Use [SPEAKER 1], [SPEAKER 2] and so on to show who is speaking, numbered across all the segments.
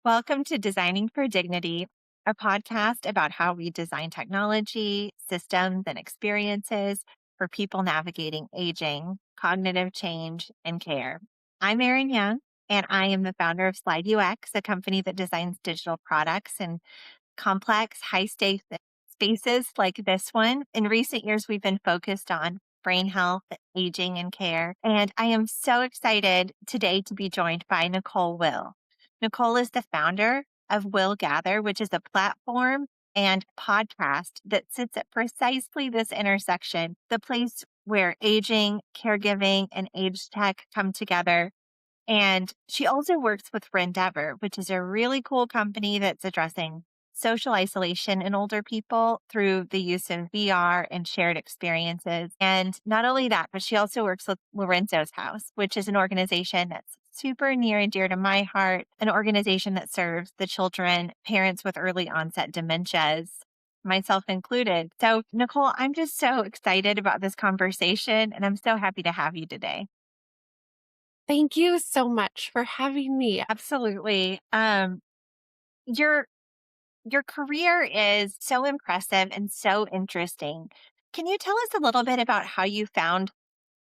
[SPEAKER 1] Welcome to Designing for Dignity, a podcast about how we design technology, systems, and experiences for people navigating aging, cognitive change, and care. I'm Erin Young, and I am the founder of Slide UX, a company that designs digital products and complex, high stakes spaces like this one. In recent years, we've been focused on brain health, aging, and care. And I am so excited today to be joined by Nicole Will. Nicole is the founder of willGather, which is a platform and podcast that sits at precisely this intersection, the place where aging, caregiving, and age tech come together. And she also works with Rendever, which is a really cool company that's addressing social isolation in older people through the use of VR and shared experiences. And not only that, but she also works with Lorenzo's House, which is an organization that's super near and dear to my heart, an organization that serves the children, parents with early onset dementias, myself included. So, Nicole, I'm just so excited about this conversation, and I'm so happy to have you today.
[SPEAKER 2] Thank you so much for having me.
[SPEAKER 1] Absolutely. Your your career is so impressive and so interesting. Can you tell us a little bit about how you found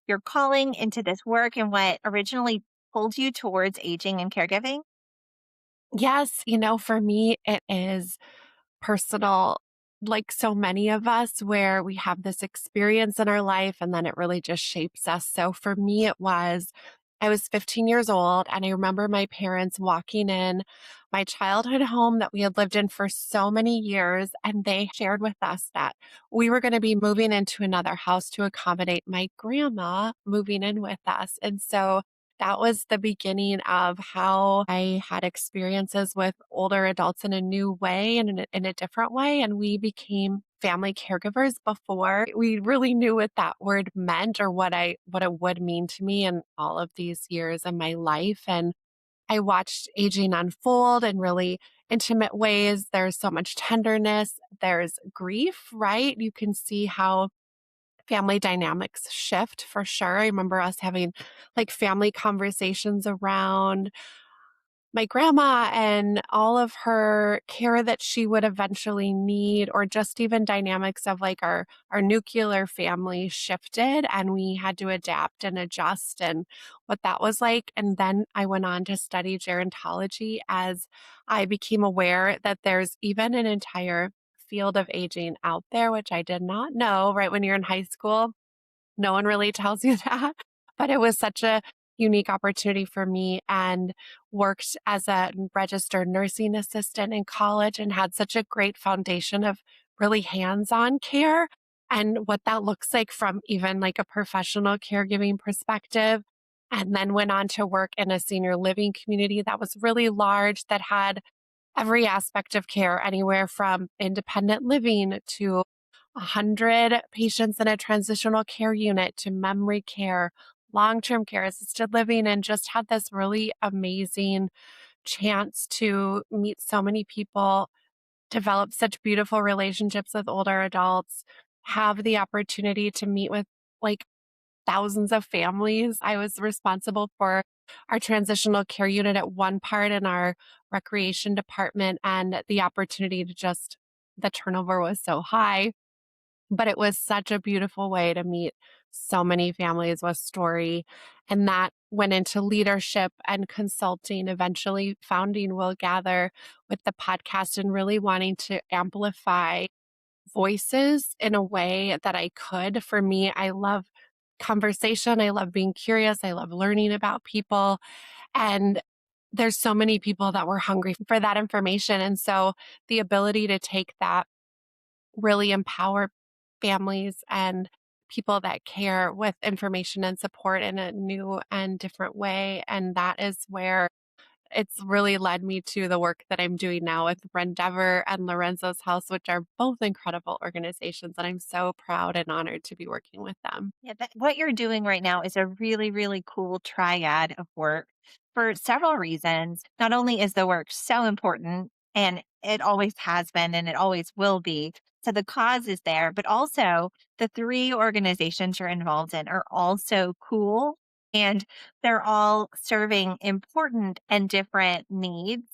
[SPEAKER 1] your calling into this work and what originally pulled you towards aging and caregiving?
[SPEAKER 2] Yes, for me, it is personal, like so many of us, where we have this experience in our life and then it really just shapes us. So for me, I was 15 years old and I remember my parents walking in my childhood home that we had lived in for so many years. And they shared with us that we were going to be moving into another house to accommodate my grandma moving in with us. And so that was the beginning of how I had experiences with older adults in a new way and in a different way. And we became family caregivers before we really knew what that word meant or what it would mean to me in all of these years in my life. And I watched aging unfold in really intimate ways. There's so much tenderness, there's grief, right? You can see how family dynamics shift for sure. I remember us having like family conversations around my grandma and all of her care that she would eventually need, or just even dynamics of like our nuclear family shifted and we had to adapt and adjust and what that was like. And then I went on to study gerontology as I became aware that there's even an entire field of aging out there, which I did not know right when you're in high school. No one really tells you that, but it was such a unique opportunity for me and worked as a registered nursing assistant in college and had such a great foundation of really hands-on care and what that looks like from even like a professional caregiving perspective. And then went on to work in a senior living community that was really large, that had every aspect of care, anywhere from independent living to 100 patients in a transitional care unit to memory care, long term care, assisted living, and just had this really amazing chance to meet so many people, develop such beautiful relationships with older adults, have the opportunity to meet with like thousands of families. I was responsible for our transitional care unit at one part in our recreation department, and the opportunity to just, the turnover was so high, but it was such a beautiful way to meet so many families with story. And that went into leadership and consulting, eventually founding Will Gather with the podcast and really wanting to amplify voices in a way that I could. For me, I love conversation. I love being curious. I love learning about people. And there's so many people that were hungry for that information. And so the ability to take that, really empower families and people that care with information and support in a new and different way. And that is where it's really led me to the work that I'm doing now with Rendever and Lorenzo's House, which are both incredible organizations. And I'm so proud and honored to be working with them.
[SPEAKER 1] Yeah, what you're doing right now is a really, really cool triad of work for several reasons. Not only is the work so important, and it always has been and it always will be. So the cause is there, but also the three organizations you're involved in are also cool and they're all serving important and different needs.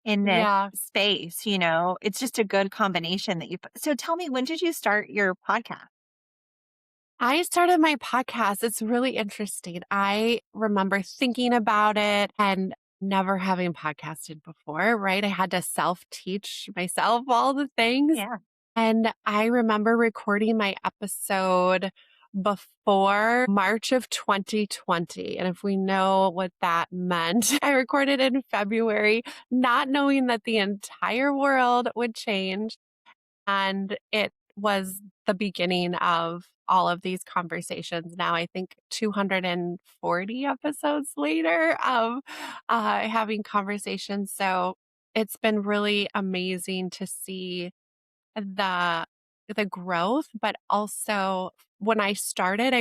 [SPEAKER 1] in this
[SPEAKER 2] Yeah.
[SPEAKER 1] space, you know? It's just a good combination that you put. So tell me, when did you start your podcast?
[SPEAKER 2] I started my podcast. It's really interesting. I remember thinking about it and never having podcasted before, right? I had to self teach myself all the things.
[SPEAKER 1] Yeah.
[SPEAKER 2] And I remember recording my episode before March of 2020. And if we know what that meant, I recorded in February, not knowing that the entire world would change. And it was the beginning of all of these conversations. Now, I think 240 episodes later of having conversations. So it's been really amazing to see the the growth, but also when I started,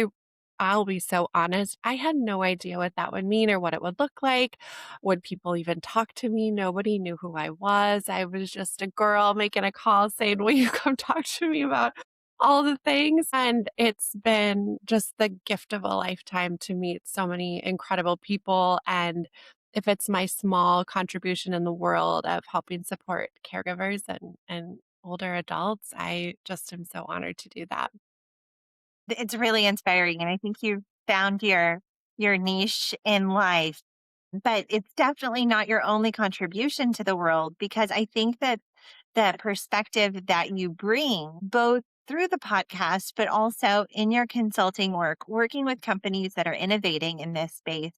[SPEAKER 2] I'll be so honest, I had no idea what that would mean or what it would look like. Would people even talk to me? Nobody knew who I was. I was just a girl making a call saying, "Will you come talk to me about all the things?" And it's been just the gift of a lifetime to meet so many incredible people. And if it's my small contribution in the world of helping support caregivers and older adults, I just am so honored to do that.
[SPEAKER 1] It's really inspiring, and I think you found your niche in life, but it's definitely not your only contribution to the world because I think that the perspective that you bring both through the podcast, but also in your consulting work, working with companies that are innovating in this space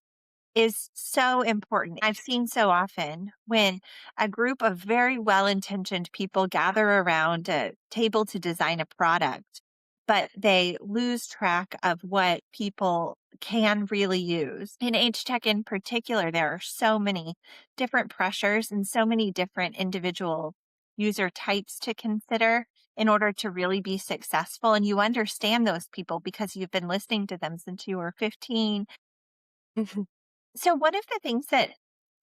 [SPEAKER 1] is so important. I've seen so often when a group of very well intentioned people gather around a table to design a product, but they lose track of what people can really use. In age tech in particular, there are so many different pressures and so many different individual user types to consider in order to really be successful. And you understand those people because you've been listening to them since you were 15. So, one of the things that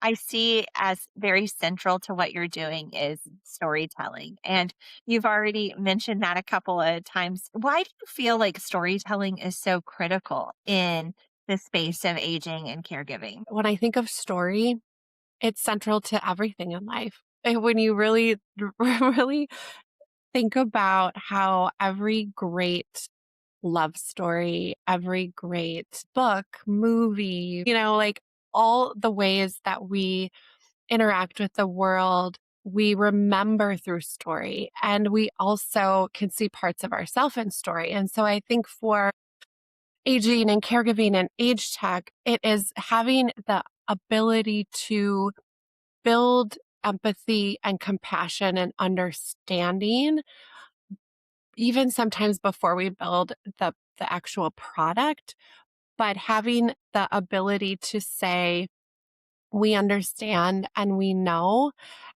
[SPEAKER 1] I see as very central to what you're doing is storytelling. And you've already mentioned that a couple of times. Why do you feel like storytelling is so critical in the space of aging and caregiving?
[SPEAKER 2] When I think of story, it's central to everything in life. And when you really, really think about how every great love story, every great book, movie, like all the ways that we interact with the world, we remember through story. And we also can see parts of ourselves in story. And so I think for aging and caregiving and age tech, it is having the ability to build empathy and compassion and understanding, even sometimes before we build the actual product, but having the ability to say, we understand and we know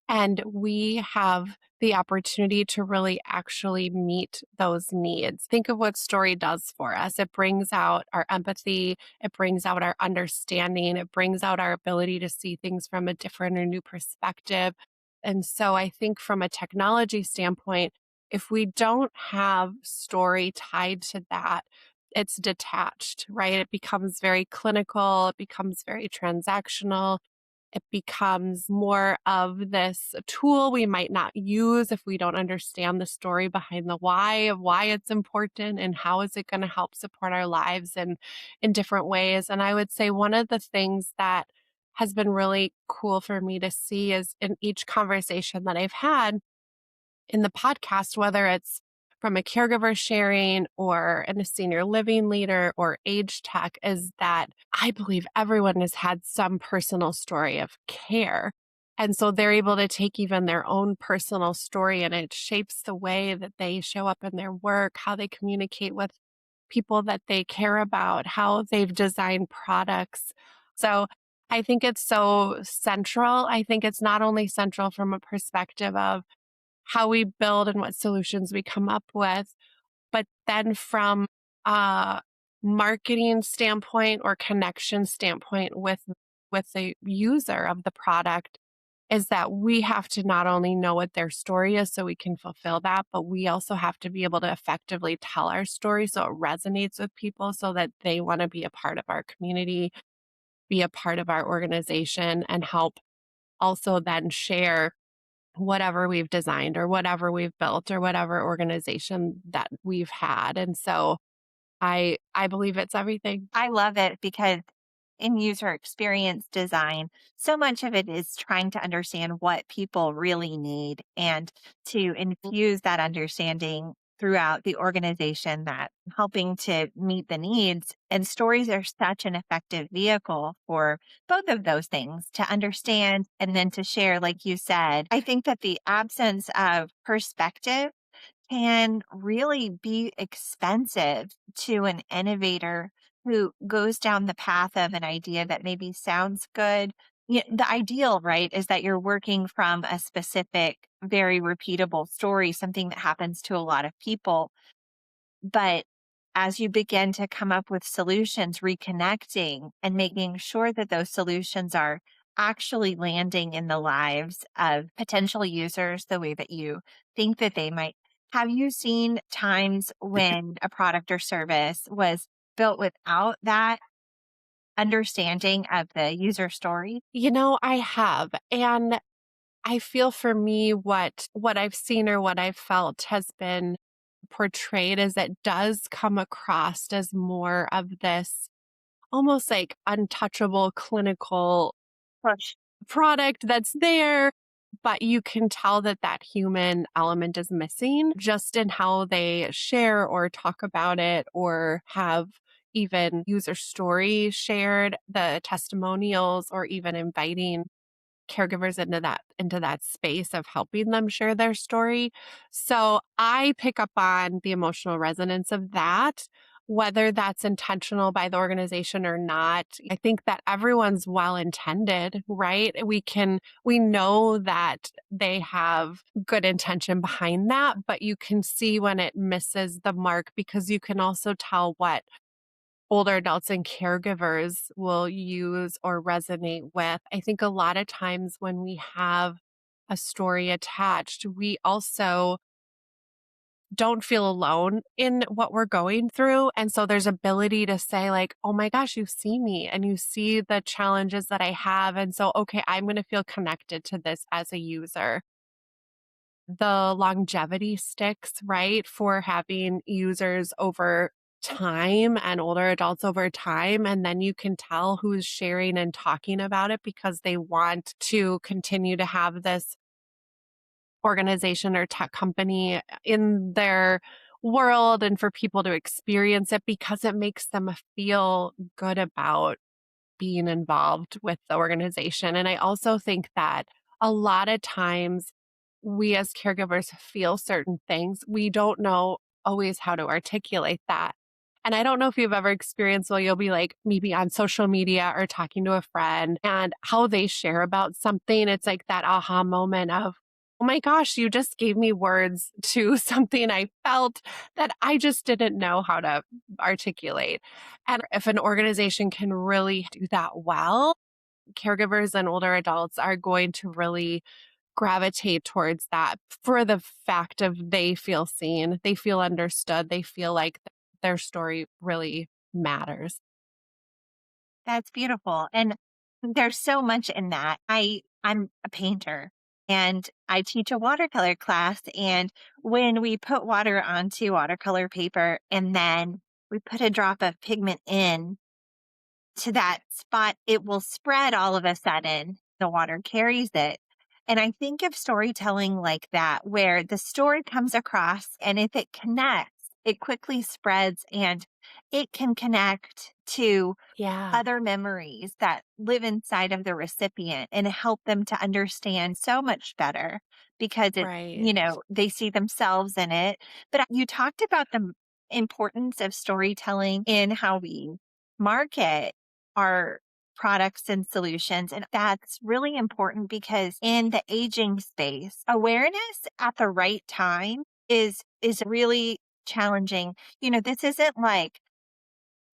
[SPEAKER 2] and we have the opportunity to really actually meet those needs. Think of what story does for us. It brings out our empathy, it brings out our understanding, it brings out our ability to see things from a different or new perspective. And so I think from a technology standpoint, if we don't have story tied to that, it's detached, right? It becomes very clinical, it becomes very transactional, it becomes more of this tool we might not use if we don't understand the story behind the why of why it's important and how is it going to help support our lives and in different ways. And I would say one of the things that has been really cool for me to see is in each conversation that I've had in the podcast, whether it's from a caregiver sharing or in a senior living leader or age tech, is that I believe everyone has had some personal story of care. And so they're able to take even their own personal story and it shapes the way that they show up in their work, how they communicate with people that they care about, how they've designed products. So I think it's so central. I think it's not only central from a perspective of how we build and what solutions we come up with. But then from a marketing standpoint or connection standpoint with the user of the product is that we have to not only know what their story is so we can fulfill that, but we also have to be able to effectively tell our story so it resonates with people so that they want to be a part of our community, be a part of our organization and help also then share whatever we've designed or whatever we've built or whatever organization that we've had. And so I believe it's everything.
[SPEAKER 1] I love it because in user experience design, so much of it is trying to understand what people really need and to infuse that understanding throughout the organization that helping to meet the needs. And stories are such an effective vehicle for both of those things to understand and then to share, like you said. I think that the absence of perspective can really be expensive to an innovator who goes down the path of an idea that maybe sounds good. The ideal, right, is that you're working from a specific, very repeatable story, something that happens to a lot of people. But as you begin to come up with solutions, reconnecting and making sure that those solutions are actually landing in the lives of potential users the way that you think that they might. Have you seen times when a product or service was built without that understanding of the user story?
[SPEAKER 2] I have. And I feel for me what I've seen or what I've felt has been portrayed as it does come across as more of this almost like untouchable clinical
[SPEAKER 1] Push.
[SPEAKER 2] product that's there, but you can tell that that human element is missing just in how they share or talk about it or have even user story shared, the testimonials, or even inviting caregivers into that space of helping them share their story. So I pick up on the emotional resonance of that, whether that's intentional by the organization or not. I think that everyone's well intended, right? We know that they have good intention behind that, but you can see when it misses the mark because you can also tell what older adults and caregivers will use or resonate with. I think a lot of times when we have a story attached, we also don't feel alone in what we're going through. And so there's ability to say, like, oh my gosh, you see me and you see the challenges that I have. And so, okay, I'm going to feel connected to this as a user. The longevity sticks, right, for having users over time and older adults over time. And then you can tell who's sharing and talking about it because they want to continue to have this organization or tech company in their world and for people to experience it because it makes them feel good about being involved with the organization. And I also think that a lot of times we as caregivers feel certain things. We don't know always how to articulate that. And I don't know if you've ever experienced, well, you'll be like maybe on social media or talking to a friend and how they share about something. It's like that aha moment of, oh my gosh, you just gave me words to something I felt that I just didn't know how to articulate. And if an organization can really do that well, caregivers and older adults are going to really gravitate towards that for the fact of they feel seen, they feel understood, they feel like their story really matters.
[SPEAKER 1] That's beautiful. And there's so much in that. I'm a painter and I teach a watercolor class, and when we put water onto watercolor paper and then we put a drop of pigment in to that spot, it will spread all of a sudden. The water carries it. And I think of storytelling like that, where the story comes across and if it connects, it quickly spreads and it can connect to
[SPEAKER 2] Yeah,
[SPEAKER 1] other memories that live inside of the recipient and help them to understand so much better because
[SPEAKER 2] right.
[SPEAKER 1] they see themselves in it. But you talked about the importance of storytelling in how we market our products and solutions. And that's really important because in the aging space, awareness at the right time is really challenging. This isn't like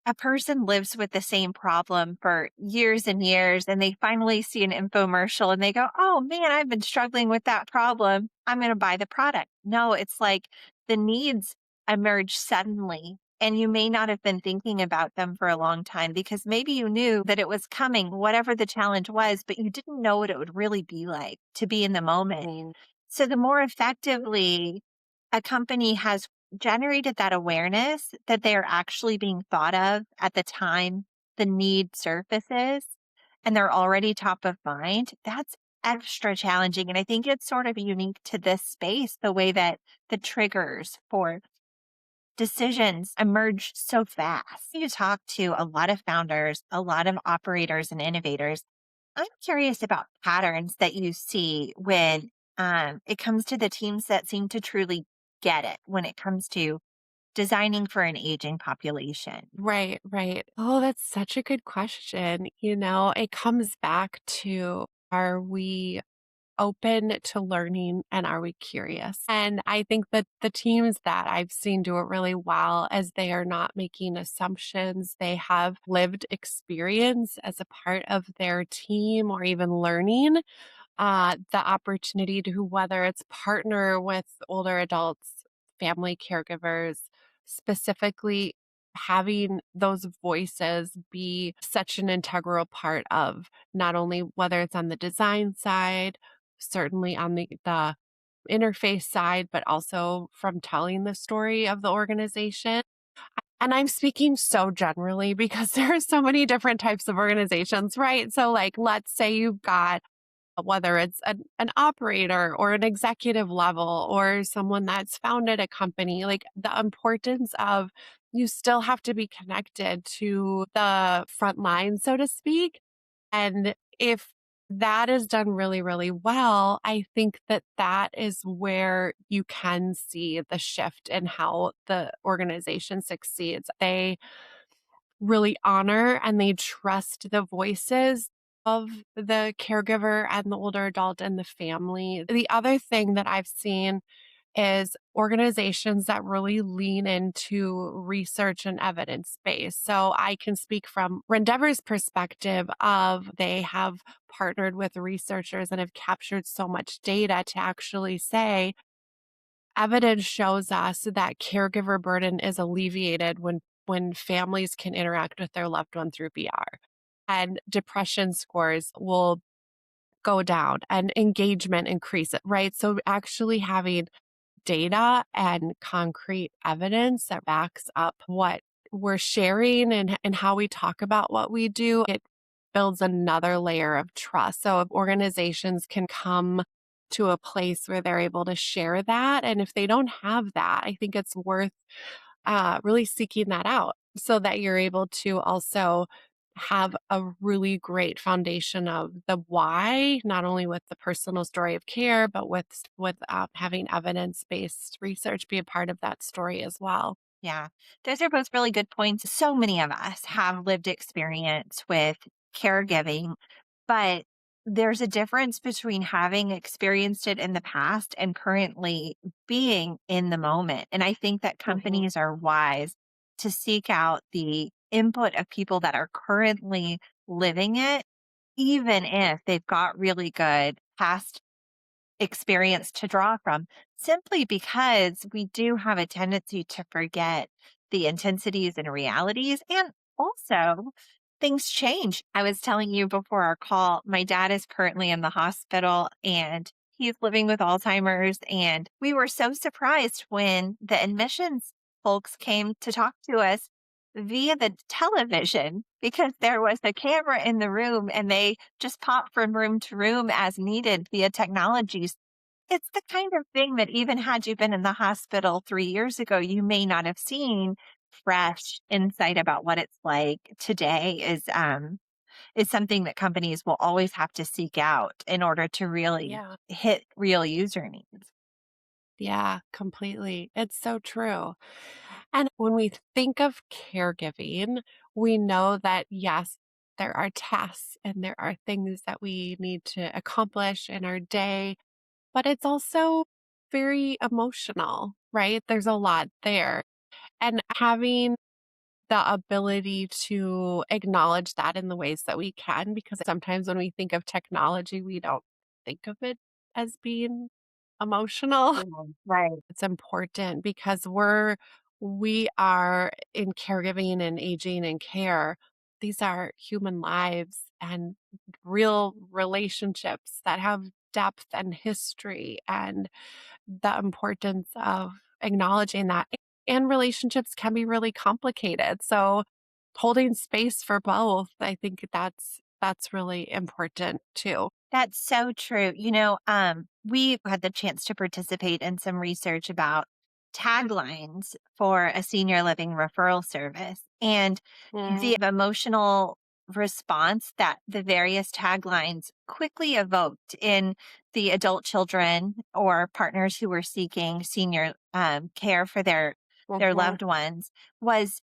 [SPEAKER 1] a person lives with the same problem for years and years, and they finally see an infomercial and they go, oh man, I've been struggling with that problem. I'm going to buy the product. No, it's like the needs emerge suddenly and you may not have been thinking about them for a long time because maybe you knew that it was coming, whatever the challenge was, but you didn't know what it would really be like to be in the moment.
[SPEAKER 2] Mm.
[SPEAKER 1] So the more effectively a company has generated that awareness that they are actually being thought of at the time the need surfaces and they're already top of mind, that's extra challenging. And I think it's sort of unique to this space, the way that the triggers for decisions emerge so fast. You talk to a lot of founders, a lot of operators and innovators. I'm curious about patterns that you see when it comes to the teams that seem to truly get it when it comes to designing for an aging population.
[SPEAKER 2] Right, right. Oh, that's such a good question. It comes back to, are we open to learning and are we curious? And I think that the teams that I've seen do it really well, as they are not making assumptions, they have lived experience as a part of their team or even learning the opportunity to, whether it's partner with older adults, family caregivers, specifically having those voices be such an integral part of not only whether it's on the design side, certainly on the interface side, but also from telling the story of the organization. And I'm speaking so generally because there are so many different types of organizations, right? So, like, let's say you've got, whether it's an operator or an executive level or someone that's founded a company, like the importance of, you still have to be connected to the front line, so to speak. And if that is done really, really well, I think that that is where you can see the shift in how the organization succeeds. They really honor and they trust the voices of the caregiver and the older adult and the family. The other thing that I've seen is organizations that really lean into research and evidence base. So I can speak from Rendever's perspective of, they have partnered with researchers and have captured so much data to actually say, evidence shows us that caregiver burden is alleviated when families can interact with their loved one through VR. And depression scores will go down and engagement increase, right? So actually having data and concrete evidence that backs up what we're sharing and how we talk about what we do, it builds another layer of trust. So if organizations can come to a place where they're able to share that, and if they don't have that, I think it's worth really seeking that out so that you're able to also have a really great foundation of the why, not only with the personal story of care, but with having evidence based research be a part of that story as well.
[SPEAKER 1] Yeah, those are both really good points. So many of us have lived experience with caregiving, but there's a difference between having experienced it in the past and currently being in the moment. And I think that
[SPEAKER 2] Mhm.
[SPEAKER 1] companies are wise to seek out the input of people that are currently living it, even if they've got really good past experience to draw from, simply because we do have a tendency to forget the intensities and realities. And also, things change. I was telling you before our call, my dad is currently in the hospital and he's living with Alzheimer's. And we were so surprised when the admissions folks came to talk to us via the television because there was a camera in the room and they just pop from room to room as needed via technologies. It's the kind of thing that even had you been in the hospital 3 years ago, you may not have seen. Fresh insight about what it's like today is something that companies will always have to seek out in order to really
[SPEAKER 2] Yeah.
[SPEAKER 1] hit real user needs.
[SPEAKER 2] Yeah, completely. It's so true. And when we think of caregiving, we know that yes, there are tasks and there are things that we need to accomplish in our day, but it's also very emotional, right? There's a lot there. And having the ability to acknowledge that in the ways that we can, because sometimes when we think of technology, we don't think of it as being emotional.
[SPEAKER 1] Yeah, right.
[SPEAKER 2] It's important because we are in caregiving and aging and care. These are human lives and real relationships that have depth and history, and the importance of acknowledging that. And relationships can be really complicated. So holding space for both, I think that's really important too.
[SPEAKER 1] That's so true. We had the chance to participate in some research about taglines for a senior living referral service and the
[SPEAKER 2] Mm,
[SPEAKER 1] emotional response that the various taglines quickly evoked in the adult children or partners who were seeking senior care for their
[SPEAKER 2] mhm,
[SPEAKER 1] loved ones was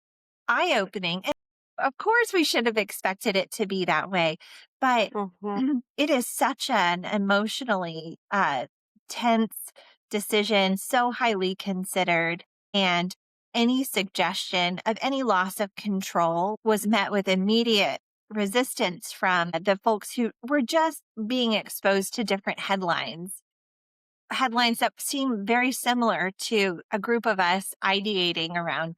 [SPEAKER 1] eye-opening. And of course, we should have expected it to be that way, but
[SPEAKER 2] mhm,
[SPEAKER 1] it is such an emotionally, tense decision, so highly considered, and any suggestion of any loss of control was met with immediate resistance from the folks who were just being exposed to different headlines that seem very similar to a group of us ideating around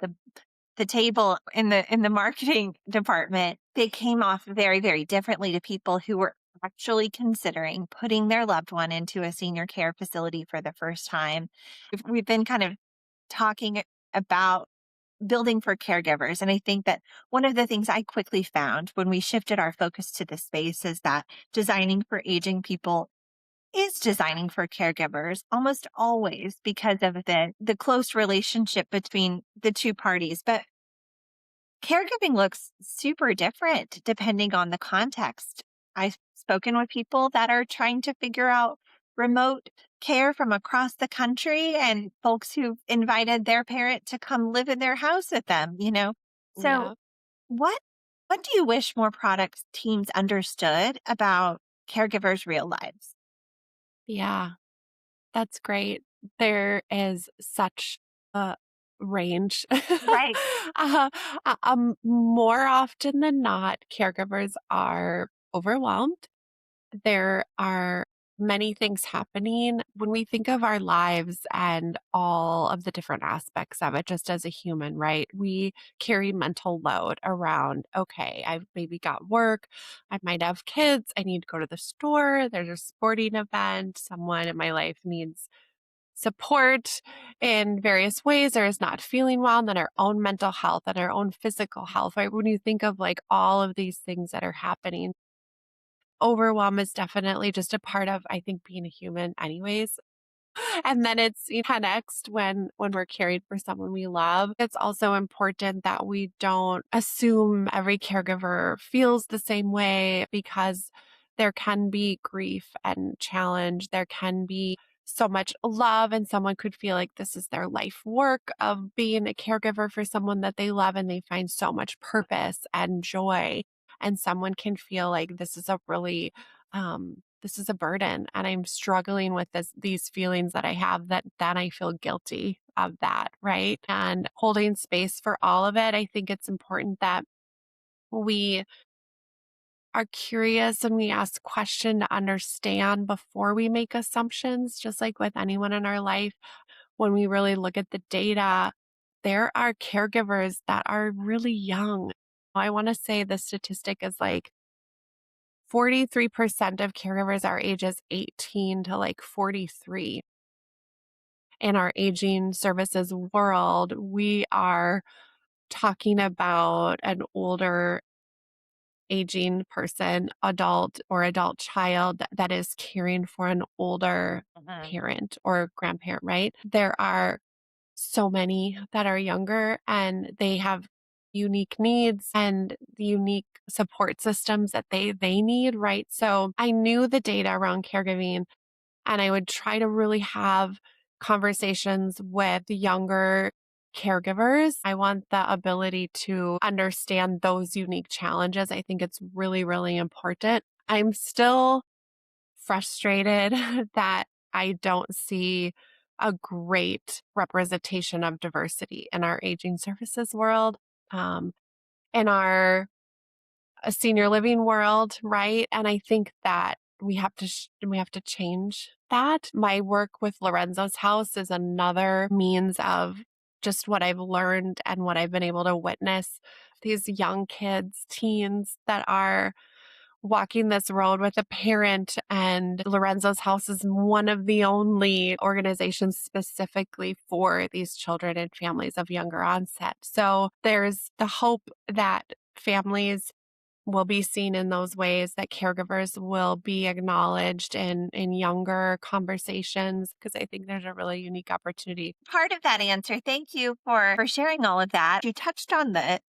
[SPEAKER 1] the table in the marketing department. They came off very, very differently to people who were actually considering putting their loved one into a senior care facility for the first time. We've been kind of talking about building for caregivers. And I think that one of the things I quickly found when we shifted our focus to this space is that designing for aging people is designing for caregivers almost always because of the close relationship between the two parties. But caregiving looks super different depending on the context. I've spoken with people that are trying to figure out remote care from across the country and folks who've invited their parent to come live in their house with them. So
[SPEAKER 2] yeah,
[SPEAKER 1] what what do you wish more products teams understood about caregivers' real lives?
[SPEAKER 2] yeah. That's great. There is such a range.
[SPEAKER 1] Right.
[SPEAKER 2] uh, More often than not, caregivers are overwhelmed. There are many things happening when we think of our lives and all of the different aspects of it, just as a human, right? We carry mental load around, okay, I've maybe got work, I might have kids, I need to go to the store, there's a sporting event, someone in my life needs support in various ways or is not feeling well, and then our own mental health and our own physical health, right? When you think of like all of these things that are happening, overwhelm is definitely just a part of, I think, being a human anyways. And then it's 10x when we're caring for someone we love. It's also important that we don't assume every caregiver feels the same way, because there can be grief and challenge. There can be so much love, and someone could feel like this is their life work of being a caregiver for someone that they love, and they find so much purpose and joy. And someone can feel like this is a burden, and I'm struggling with these feelings that I have, that then I feel guilty of that, right? And holding space for all of it, I think it's important that we are curious and we ask questions to understand before we make assumptions, just like with anyone in our life. When we really look at the data, there are caregivers that are really young. I want to say the statistic is like 43% of caregivers are ages 18 to like 43. In our aging services world, we are talking about an older aging person, adult or adult child, that is caring for an older
[SPEAKER 1] Mhm.
[SPEAKER 2] parent or grandparent, right? There are so many that are younger and they have unique needs and the unique support systems that they need, right? So I knew the data around caregiving, and I would try to really have conversations with younger caregivers. I want the ability to understand those unique challenges. I think it's really, really important. I'm still frustrated that I don't see a great representation of diversity in our aging services world, um, in our senior living world, right? And I think that we have to change that. My work with Lorenzo's house is another means of just what I've learned and what I've been able to witness these young kids, teens that are walking this road with a parent. And Lorenzo's House is one of the only organizations specifically for these children and families of younger onset. So there's the hope that families will be seen in those ways, that caregivers will be acknowledged in younger conversations, because I think there's a really unique opportunity.
[SPEAKER 1] Part of that answer, thank you for sharing all of that. You touched on the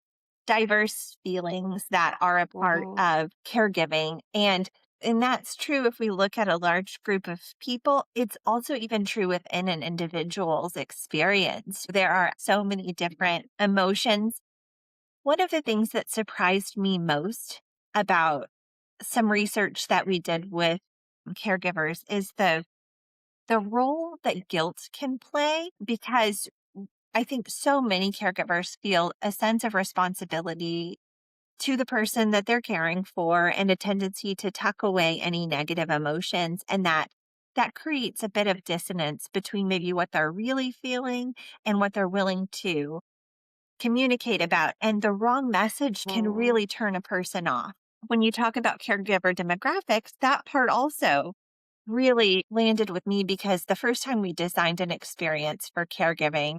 [SPEAKER 1] diverse feelings that are a part
[SPEAKER 2] Mhm.
[SPEAKER 1] of caregiving. And that's true if we look at a large group of people. It's also even true within an individual's experience. There are so many different emotions. One of the things that surprised me most about some research that we did with caregivers is the role that guilt can play, because I think so many caregivers feel a sense of responsibility to the person that they're caring for and a tendency to tuck away any negative emotions, and that creates a bit of dissonance between maybe what they're really feeling and what they're willing to communicate about, and the wrong message can
[SPEAKER 2] Mhm.
[SPEAKER 1] really turn a person off. When you talk about caregiver demographics, that part also really landed with me, because the first time we designed an experience for caregiving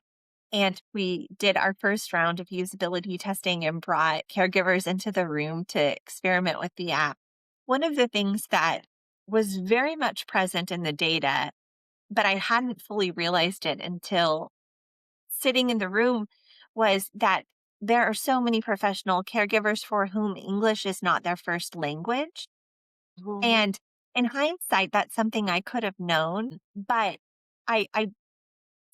[SPEAKER 1] and we did our first round of usability testing and brought caregivers into the room to experiment with the app, one of the things that was very much present in the data, but I hadn't fully realized it until sitting in the room, was that there are so many professional caregivers for whom English is not their first language.
[SPEAKER 2] Mhm.
[SPEAKER 1] And in hindsight, that's something I could have known, but I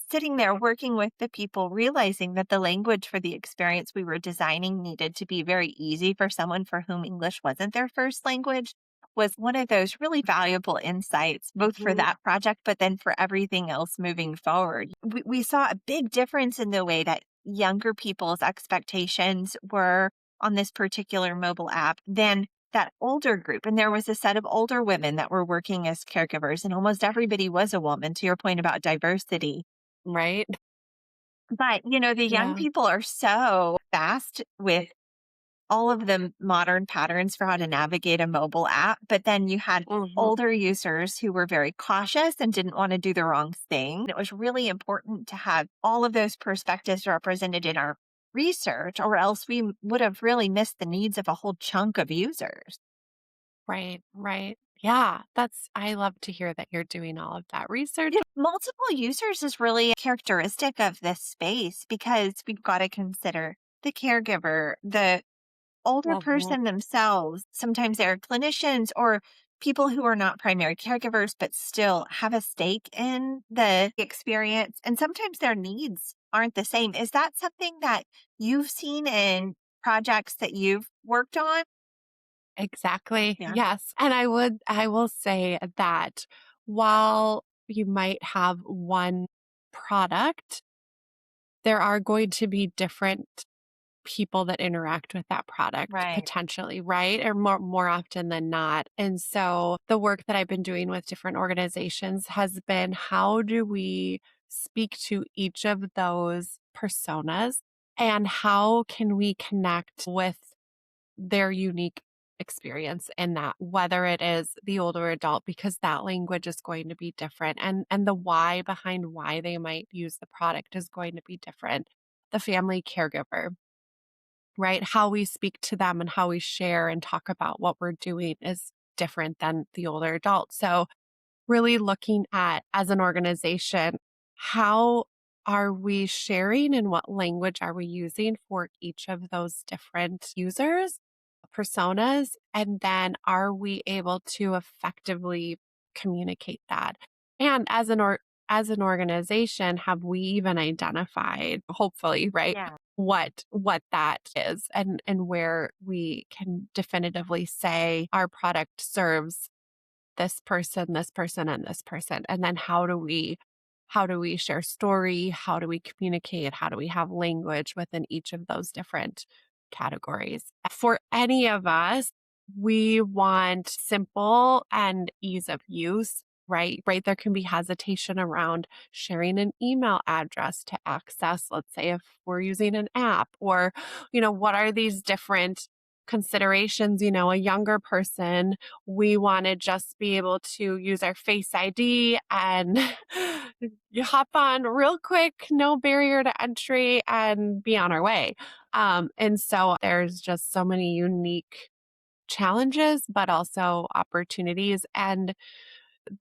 [SPEAKER 1] sitting there working with the people, realizing that the language for the experience we were designing needed to be very easy for someone for whom English wasn't their first language, was one of those really valuable insights, both for
[SPEAKER 2] Mhm.
[SPEAKER 1] that project, but then for everything else moving forward. We saw a big difference in the way that younger people's expectations were on this particular mobile app than that older group. And there was a set of older women that were working as caregivers, and almost everybody was a woman, to your point about diversity.
[SPEAKER 2] Right?
[SPEAKER 1] But, the young
[SPEAKER 2] Yeah.
[SPEAKER 1] people are so fast with all of the modern patterns for how to navigate a mobile app. But then you had
[SPEAKER 2] Mhm.
[SPEAKER 1] older users who were very cautious and didn't want to do the wrong thing. It was really important to have all of those perspectives represented in our research, or else we would have really missed the needs of a whole chunk of users.
[SPEAKER 2] Right, right. Yeah, I love to hear that you're doing all of that research.
[SPEAKER 1] Multiple users is really a characteristic of this space, because we've got to consider the caregiver, the older
[SPEAKER 2] Mhm.
[SPEAKER 1] person themselves. Sometimes they're clinicians or people who are not primary caregivers, but still have a stake in the experience. And sometimes their needs aren't the same. Is that something that you've seen in projects that you've worked on?
[SPEAKER 2] Exactly.
[SPEAKER 1] Yeah.
[SPEAKER 2] Yes. And I will say that while you might have one product, there are going to be different people that interact with that product
[SPEAKER 1] Right.
[SPEAKER 2] potentially, right? Or more often than not. And so the work that I've been doing with different organizations has been, how do we speak to each of those personas, and how can we connect with their unique experience in that, whether it is the older adult, because that language is going to be different, and the why behind why they might use the product is going to be different. The family caregiver, right? How we speak to them and how we share and talk about what we're doing is different than the older adult. So really looking at, as an organization, how are we sharing and what language are we using for each of those different users, personas, and then are we able to effectively communicate that? And as an organization, have we even identified, hopefully, right,
[SPEAKER 1] Yeah.
[SPEAKER 2] what that is, and where we can definitively say our product serves this person, and this person. And then how do we share story? How do we communicate? How do we have language within each of those different categories? For any of us, we want simple and ease of use. right? Right. There can be hesitation around sharing an email address to access, let's say, if we're using an app, or, what are these different considerations? A younger person, we want to just be able to use our Face ID and you hop on real quick, no barrier to entry, and be on our way. And so there's just so many unique challenges, but also opportunities. And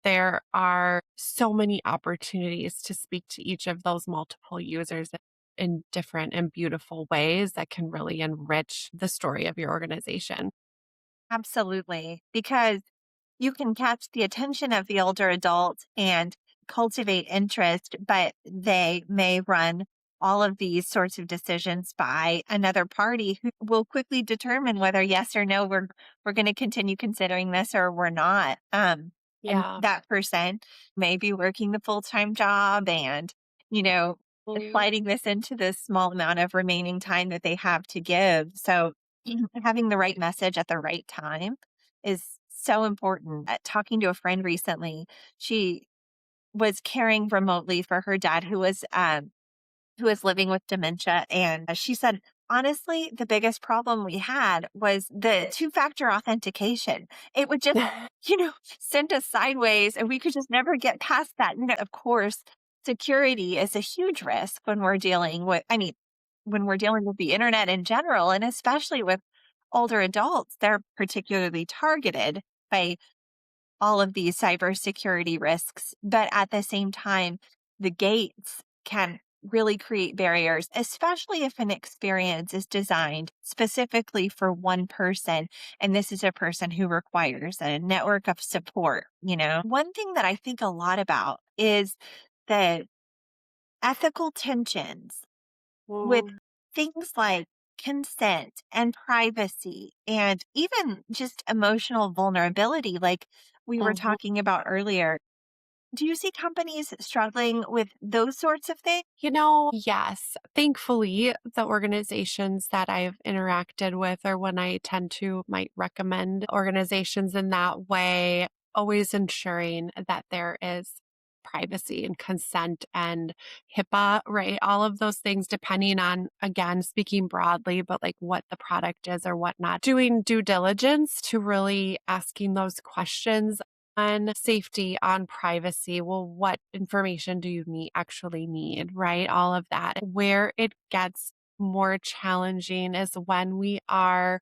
[SPEAKER 2] there are so many opportunities to speak to each of those multiple users in different and beautiful ways that can really enrich the story of your organization.
[SPEAKER 1] Absolutely. Because you can catch the attention of the older adult and cultivate interest, but they may run all of these sorts of decisions by another party who will quickly determine whether yes or no we're going to continue considering this or we're not. And
[SPEAKER 2] Yeah.
[SPEAKER 1] that person may be working the full-time job and, you know,
[SPEAKER 2] Mhm.
[SPEAKER 1] sliding this into the small amount of remaining time that they have to give. So having the right message at the right time is so important. Talking to a friend recently, she was caring remotely for her dad who was living with dementia. And she said, honestly, the biggest problem we had was the two-factor authentication. It would just, send us sideways and we could just never get past that. And of course, security is a huge risk when we're dealing with, when we're dealing with the internet in general, and especially with older adults, they're particularly targeted by all of these cybersecurity risks. But at the same time, the gates can really create barriers, especially if an experience is designed specifically for one person. And this is a person who requires a network of support. One thing that I think a lot about is the ethical tensions with
[SPEAKER 2] Mhm.
[SPEAKER 1] things like consent and privacy and even just emotional vulnerability, like we were
[SPEAKER 2] Mhm.
[SPEAKER 1] talking about earlier. Do you see companies struggling with those sorts of things?
[SPEAKER 2] Yes. Thankfully, the organizations that I've interacted with, or when I tend to might recommend organizations in that way, always ensuring that there is privacy and consent and HIPAA, right? All of those things, depending on, again, speaking broadly, but like what the product is or whatnot, doing due diligence to really asking those questions on safety, on privacy. Well, what information do you actually need, right? All of that. Where it gets more challenging is when we are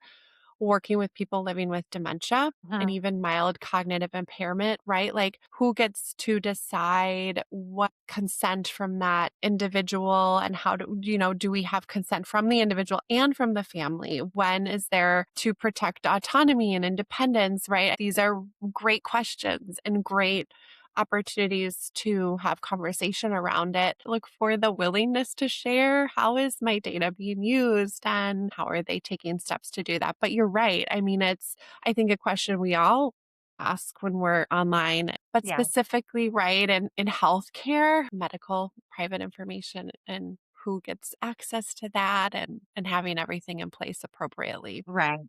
[SPEAKER 2] working with people living with dementia and
[SPEAKER 1] Mhm.
[SPEAKER 2] even mild cognitive impairment, right? Like, who gets to decide what consent from that individual, and how do we have consent from the individual and from the family? When is there to protect autonomy and independence, right? These are great questions and great opportunities to have conversation around it. Look for the willingness to share. How is my data being used and how are they taking steps to do that? But you're right. I mean, it's, I think, a question we all ask when we're online, but
[SPEAKER 1] Yeah,
[SPEAKER 2] specifically, right, in healthcare, medical private information, and who gets access to that, and having everything in place appropriately.
[SPEAKER 1] right.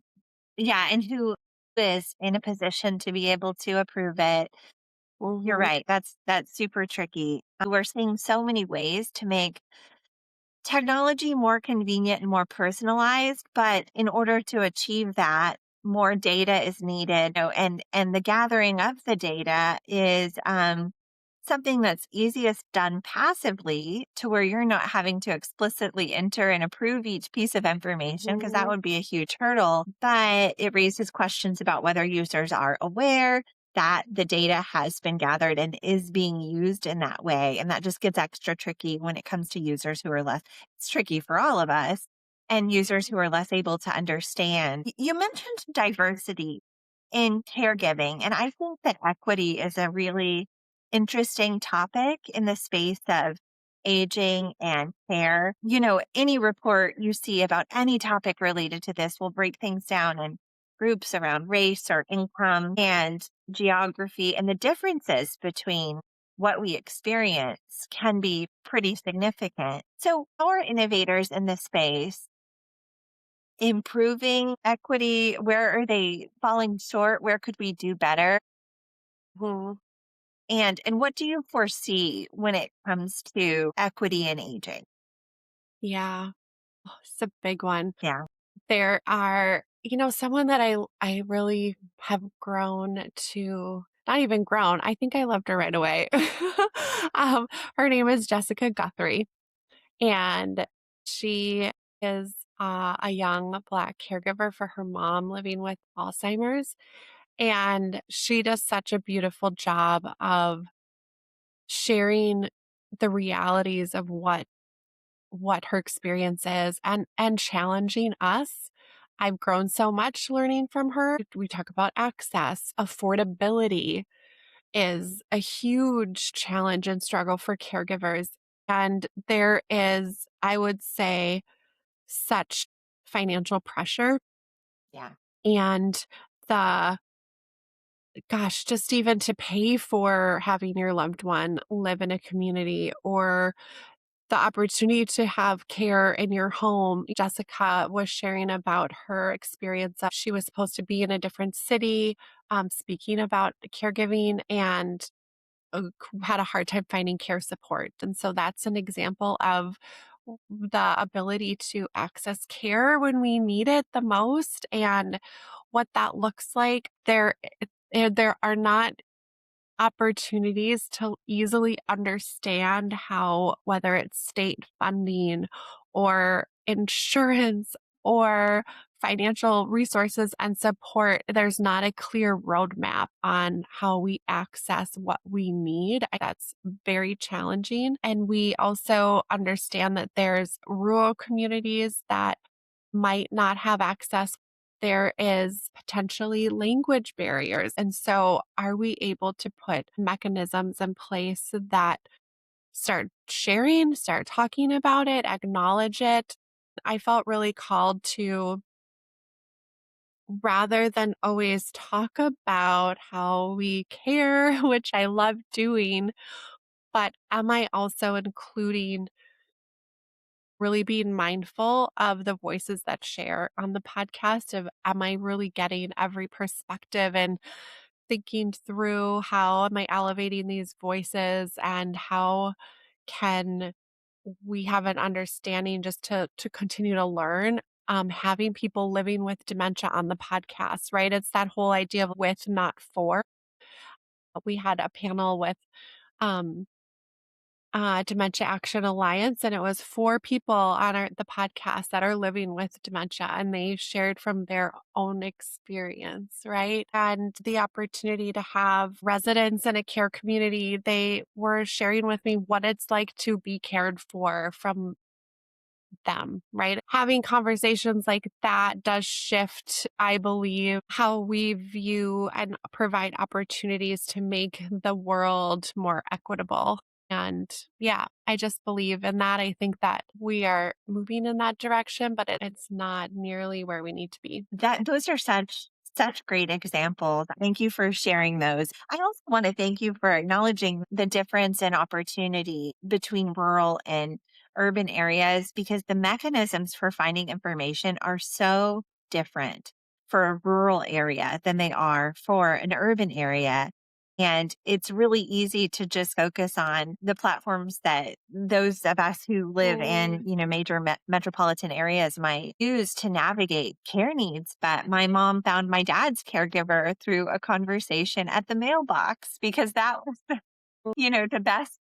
[SPEAKER 1] Yeah, and who is in a position to be able to approve it. You're
[SPEAKER 2] Mhm.
[SPEAKER 1] right. That's super tricky. We're seeing so many ways to make technology more convenient and more personalized, but in order to achieve that, more data is needed. And the gathering of the data is something that's easiest done passively to where you're not having to explicitly enter and approve each piece of information because that
[SPEAKER 2] Mhm.
[SPEAKER 1] would be a huge hurdle. But it raises questions about whether users are aware that the data has been gathered and is being used in that way. And that just gets extra tricky when it comes to users who are less, it's tricky for all of us, and users who are less able to understand. You mentioned diversity in caregiving, and I think that equity is a really interesting topic in the space of aging and care. Any report you see about any topic related to this will break things down in groups around race or income and geography, and the differences between what we experience can be pretty significant. So, how are innovators in this space improving equity? Where are they falling short? Where could we do better?
[SPEAKER 2] Mhm.
[SPEAKER 1] And what do you foresee when it comes to equity in aging?
[SPEAKER 2] Yeah. Oh, it's a big one.
[SPEAKER 1] Yeah,
[SPEAKER 2] There are, someone that I really have grown to not even grown. I think I loved her right away. um, Her name is Jessica Guthrie, and she is a young Black caregiver for her mom living with Alzheimer's. And she does such a beautiful job of sharing the realities of what her experience is and challenging us. I've grown so much learning from her. We talk about access, affordability is a huge challenge and struggle for caregivers. And there is, I would say, such financial pressure
[SPEAKER 1] yeah,
[SPEAKER 2] and the gosh, just even to pay for having your loved one live in a community or the opportunity to have care in your home. Jessica was sharing about her experience that she was supposed to be in a different city, speaking about caregiving and had a hard time finding care support. And so that's an example of the ability to access care when we need it the most and what that looks like. There are not opportunities to easily understand how, whether it's state funding or insurance or financial resources and support, there's not a clear roadmap on how we access what we need. That's very challenging. And we also understand that there's rural communities that might not have access. There is potentially language barriers. And so, are we able to put mechanisms in place that start sharing, start talking about it, acknowledge it? I felt really called to, rather than always talk about how we care, which I love doing, but am I also including really being mindful of the voices that share on the podcast of, am I really getting every perspective and thinking through how am I elevating these voices and how can we have an understanding just to continue to learn. Having people living with dementia on the podcast, right? It's that whole idea of with, not for. We had a panel with um, Dementia Action Alliance, and it was 4 people on the podcast that are living with dementia, and they shared from their own experience, right? And the opportunity to have residents in a care community, they were sharing with me what it's like to be cared for from them, right? Having conversations like that does shift, I believe, how we view and provide opportunities to make the world more equitable. And yeah, I just believe in that. I think that we are moving in that direction, but it's not nearly where we need to be.
[SPEAKER 1] those are such great examples. Thank you for sharing those. I also want to thank you for acknowledging the difference in opportunity between rural and urban areas because the mechanisms for finding information are so different for a rural area than they are for an urban area. And it's really easy to just focus on the platforms that those of us who live in,
[SPEAKER 2] Mm,
[SPEAKER 1] major metropolitan areas might use to navigate care needs. But my mom found my dad's caregiver through a conversation at the mailbox because that was, the best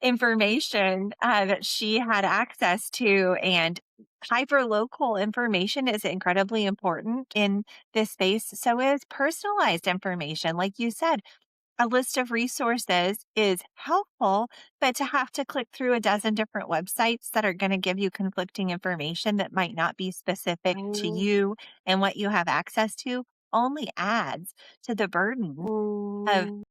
[SPEAKER 1] information that she had access to. And hyper local information is incredibly important in this space. So is personalized information. Like you said, a list of resources is helpful, but to have to click through a dozen different websites that are going to give you conflicting information that might not be specific to
[SPEAKER 2] mm,
[SPEAKER 1] you and what you have access to only adds to the burden of,
[SPEAKER 2] mm.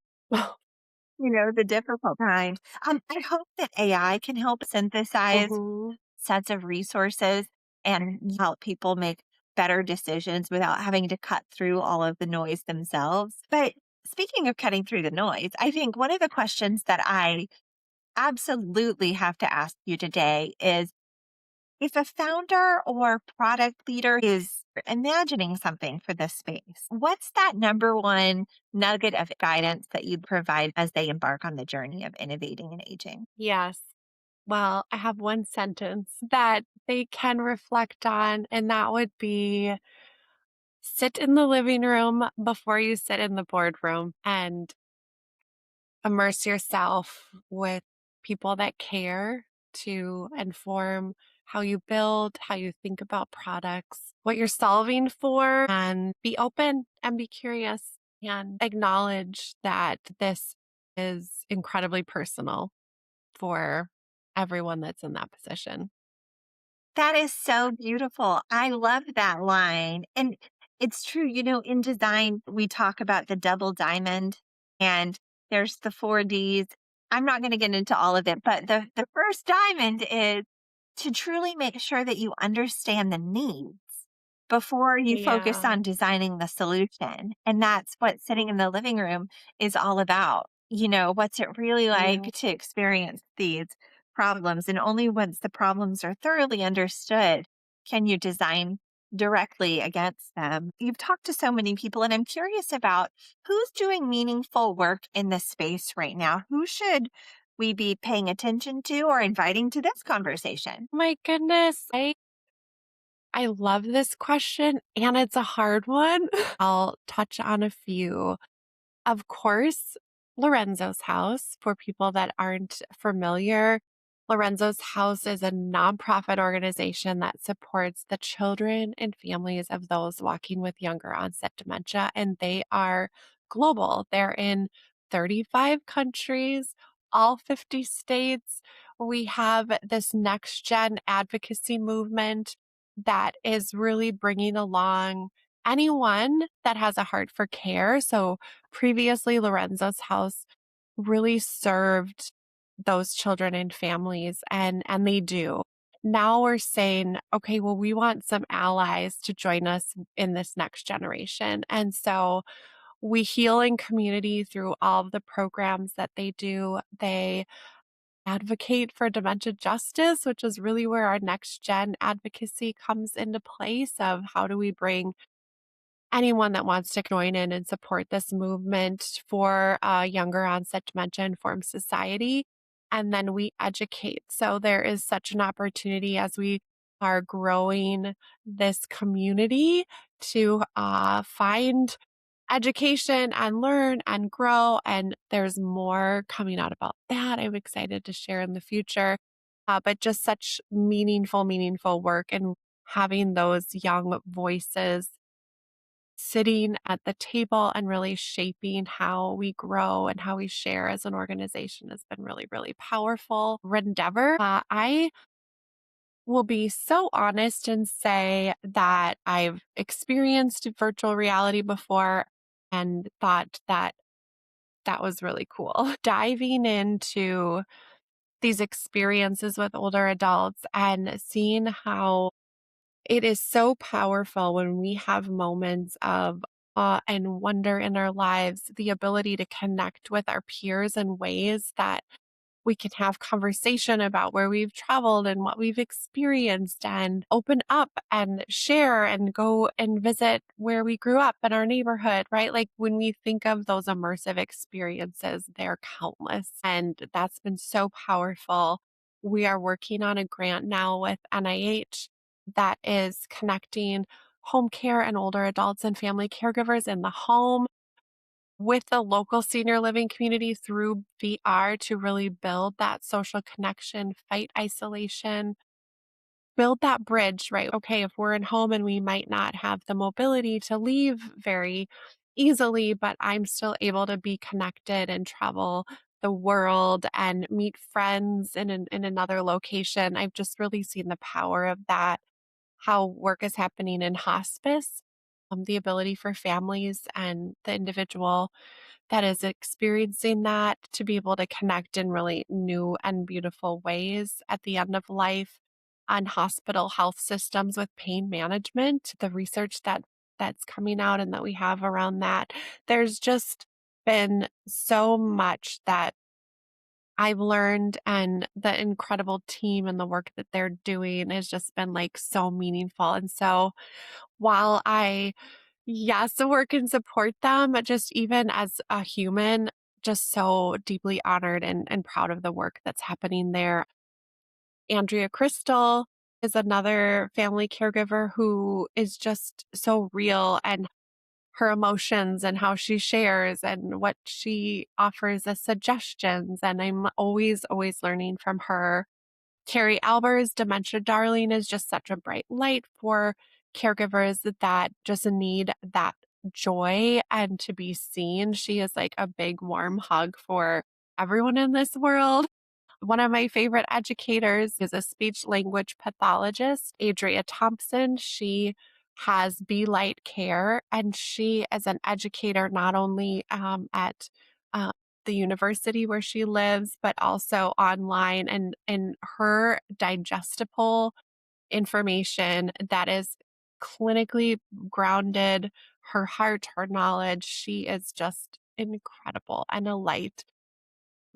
[SPEAKER 1] the difficult times. I hope that AI can help synthesize
[SPEAKER 2] Mhm.
[SPEAKER 1] sets of resources and help people make better decisions without having to cut through all of the noise themselves. But speaking of cutting through the noise, I think one of the questions that I absolutely have to ask you today is If a founder or product leader is imagining something for this space, what's that number one nugget of guidance that you'd provide as they embark on the journey of innovating and aging?
[SPEAKER 2] Yes. Well, I have one sentence that they can reflect on, and that would be sit in the living room before you sit in the boardroom and immerse yourself with people that care to inform how you build, how you think about products, what you're solving for, and be open and be curious and acknowledge that this is incredibly personal for everyone that's in that position.
[SPEAKER 1] That is so beautiful. I love that line. And it's true, in design, we talk about the double diamond and there's the 4Ds. I'm not going to get into all of it, but the first diamond is to truly make sure that you understand the needs before you focus
[SPEAKER 2] Yeah.
[SPEAKER 1] on designing the solution. And that's what sitting in the living room is all about. What's it really like
[SPEAKER 2] Yeah.
[SPEAKER 1] to experience these problems? And only once the problems are thoroughly understood can you design directly against them. You've talked to so many people, and I'm curious about who's doing meaningful work in this space right now. Who should we be paying attention to or inviting to this conversation?
[SPEAKER 2] My goodness. I love this question and it's a hard one. I'll touch on a few. Of course, Lorenzo's House, for people that aren't familiar, Lorenzo's House is a nonprofit organization that supports the children and families of those walking with younger onset dementia, and they are global. They're in 35 countries, all 50 states. We have this next gen advocacy movement that is really bringing along anyone that has a heart for care. So, previously, Lorenzo's House really served those children and families, and they do. Now we're saying, okay, well, we want some allies to join us in this next generation. And so we heal in community through all of the programs that they do. They advocate for dementia justice, which is really where our next gen advocacy comes into place of how do we bring anyone that wants to join in and support this movement for younger onset dementia informed society. And then we educate. So there is such an opportunity as we are growing this community to find education and learn and grow. And there's more coming out about that. I'm excited to share in the future. But just such meaningful work and having those young voices sitting at the table and really shaping how we grow and how we share as an organization has been really powerful. Rendever, I will be so honest and say that I've experienced virtual reality before and thought that that was really cool. Diving into these experiences with older adults and seeing how it is so powerful when we have moments of awe and wonder in our lives, the ability to connect with our peers in ways that we can have conversation about where we've traveled and what we've experienced and open up and share and go and visit where we grew up in our neighborhood, right? Like when we think of those immersive experiences, they're countless. And that's been so powerful. We are working on a grant now with NIH that is connecting home care and older adults and family caregivers in the home with the local senior living community through VR to really build that social connection, fight isolation, build that bridge, right? Okay, if we're in home and we might not have the mobility to leave very easily, but I'm still able to be connected and travel the world and meet friends in another location. I've just really seen the power of that, how work is happening in hospice, the ability for families and the individual that is experiencing that to be able to connect in really new and beautiful ways at the end of life on hospital health systems with pain management, the research that's coming out and that we have around that. There's just been so much that I've learned and the incredible team and the work that they're doing has just been like so meaningful. And so while I, yes, work and support them, just even as a human, just so deeply honored and proud of the work that's happening there. Andrea Crystal is another family caregiver who is just so real, and her emotions and how she shares and what she offers as suggestions. And I'm always, always learning from her. Carrie Albers, Dementia Darling, is just such a bright light for caregivers that just need that joy and to be seen. She is like a big warm hug for everyone in this world. One of my favorite educators is a speech language pathologist, Adria Thompson. She has Be Light Care, and she is an educator not only at uh, the university where she lives, but also online. And her digestible information that is clinically grounded, her heart, her knowledge, she is just incredible and a light.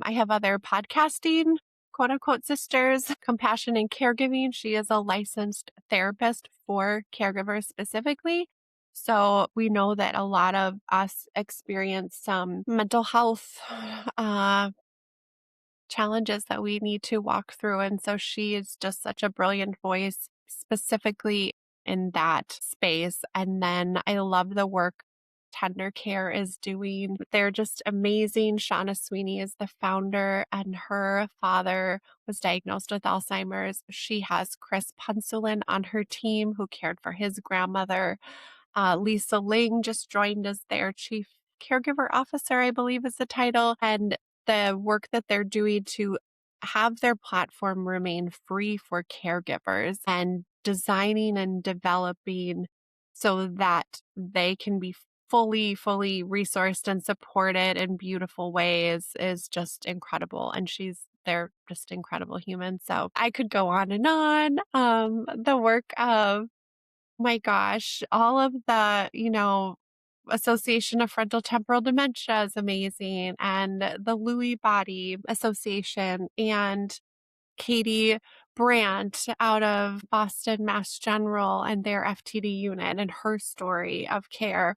[SPEAKER 2] I have other podcasting, quote unquote, sisters, Compassion and Caregiving. She is a licensed therapist for caregivers specifically. So we know that a lot of us experience some mental health challenges that we need to walk through. And so she is just such a brilliant voice, specifically in that space. And then I love the work Tender Care is doing. They're just amazing. Shauna Sweeney is the founder, and her father was diagnosed with Alzheimer's. She has Chris Punsulin on her team who cared for his grandmother. Lisa Ling just joined as their chief caregiver officer, I believe is the title. And the work that they're doing to have their platform remain free for caregivers and designing and developing so that they can be fully resourced and supported in beautiful ways is just incredible. And they're just incredible humans. So I could go on and on. The work of, my gosh, all of the, Association of Frontal Temporal Dementia is amazing, and the Lewy Body Association, and Katie Brandt out of Boston Mass General and their FTD unit and her story of care.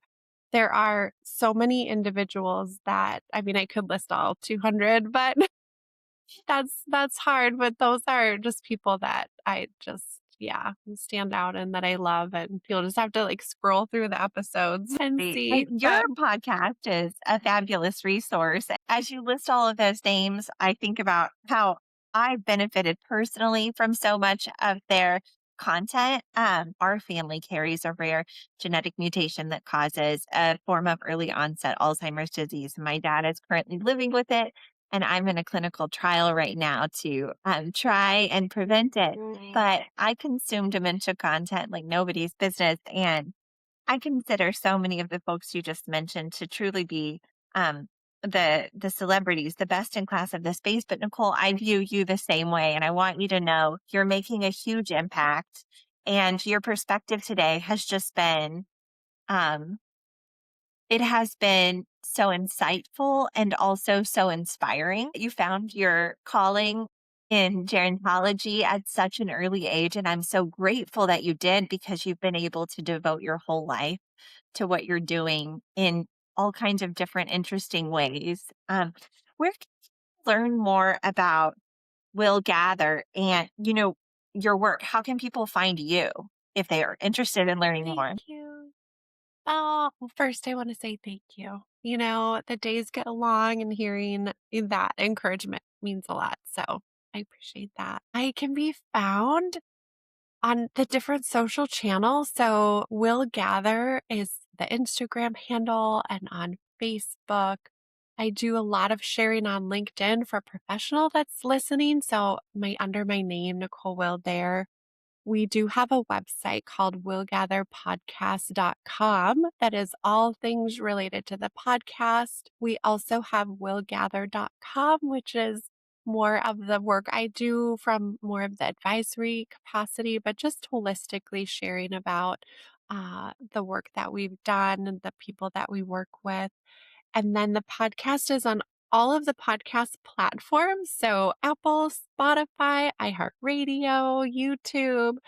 [SPEAKER 2] There are so many individuals that, I mean, I could list all 200, but that's hard, but those are just people that I just, yeah, stand out and that I love, and you'll just have to like scroll through the episodes and
[SPEAKER 1] And
[SPEAKER 2] see,
[SPEAKER 1] your
[SPEAKER 2] but
[SPEAKER 1] podcast is a fabulous resource. As you list all of those names, I think about how I've benefited personally from so much of their content. Our family carries a rare genetic mutation that causes a form of early onset Alzheimer's disease. My dad is currently living with it, and I'm in a clinical trial right now to try and prevent it. But I consume dementia content like nobody's business. And I consider so many of the folks you just mentioned to truly be um, the celebrities, the best in class of the space. But Nicole, I view you the same way, and I want you to know you're making a huge impact, and your perspective today has just been um, it has been so insightful and also so inspiring. You found your calling in gerontology at such an early age, and I'm so grateful that you did, because you've been able to devote your whole life to what you're doing in all kinds of different interesting ways. Where can you learn more about Will Gather and, your work? How can people find you if they are interested in learning
[SPEAKER 2] thank
[SPEAKER 1] more?
[SPEAKER 2] you. Oh, well, first I want to say thank you. The days get long, and hearing that encouragement means a lot. So I appreciate that. I can be found on the different social channels. So Will Gather is the Instagram handle, and on Facebook. I do a lot of sharing on LinkedIn for a professional that's listening. So under my name, Nicole Will there. We do have a website called willgatherpodcast.com that is all things related to the podcast. We also have willgather.com, which is more of the work I do from more of the advisory capacity, but just holistically sharing about the work that we've done and the people that we work with. And then the podcast is on all of the podcast platforms. So Apple, Spotify, iHeartRadio, YouTube.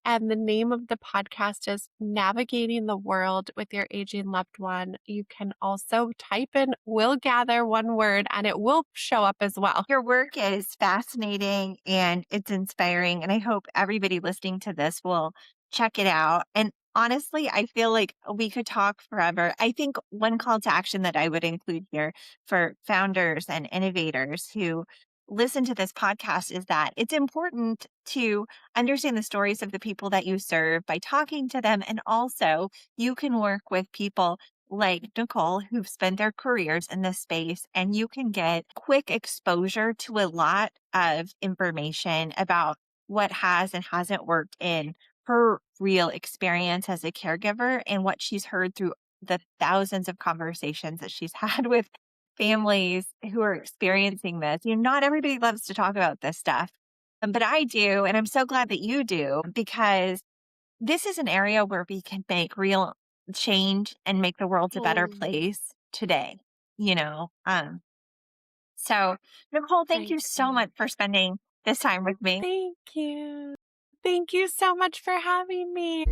[SPEAKER 2] And the name of the podcast is Navigating the World with Your Aging Loved One. You can also type in willGather, one word, and it will show up as well.
[SPEAKER 1] Your work is fascinating and it's inspiring. And I hope everybody listening to this will check it out. And honestly, I feel like we could talk forever. I think one call to action that I would include here for founders and innovators who listen to this podcast is that it's important to understand the stories of the people that you serve by talking to them. And also, you can work with people like Nicole, who've spent their careers in this space, and you can get quick exposure to a lot of information about what has and hasn't worked in her real experience as a caregiver and what she's heard through the thousands of conversations that she's had with families who are experiencing this. Not everybody loves to talk about this stuff, but I do. And I'm so glad that you do because this is an area where we can make real change and make the world a better
[SPEAKER 2] Mm,
[SPEAKER 1] place today, you know? So Nicole, thank
[SPEAKER 2] I
[SPEAKER 1] you so
[SPEAKER 2] agree.
[SPEAKER 1] much for spending this time with me.
[SPEAKER 2] Thank you. Thank you so much for having me.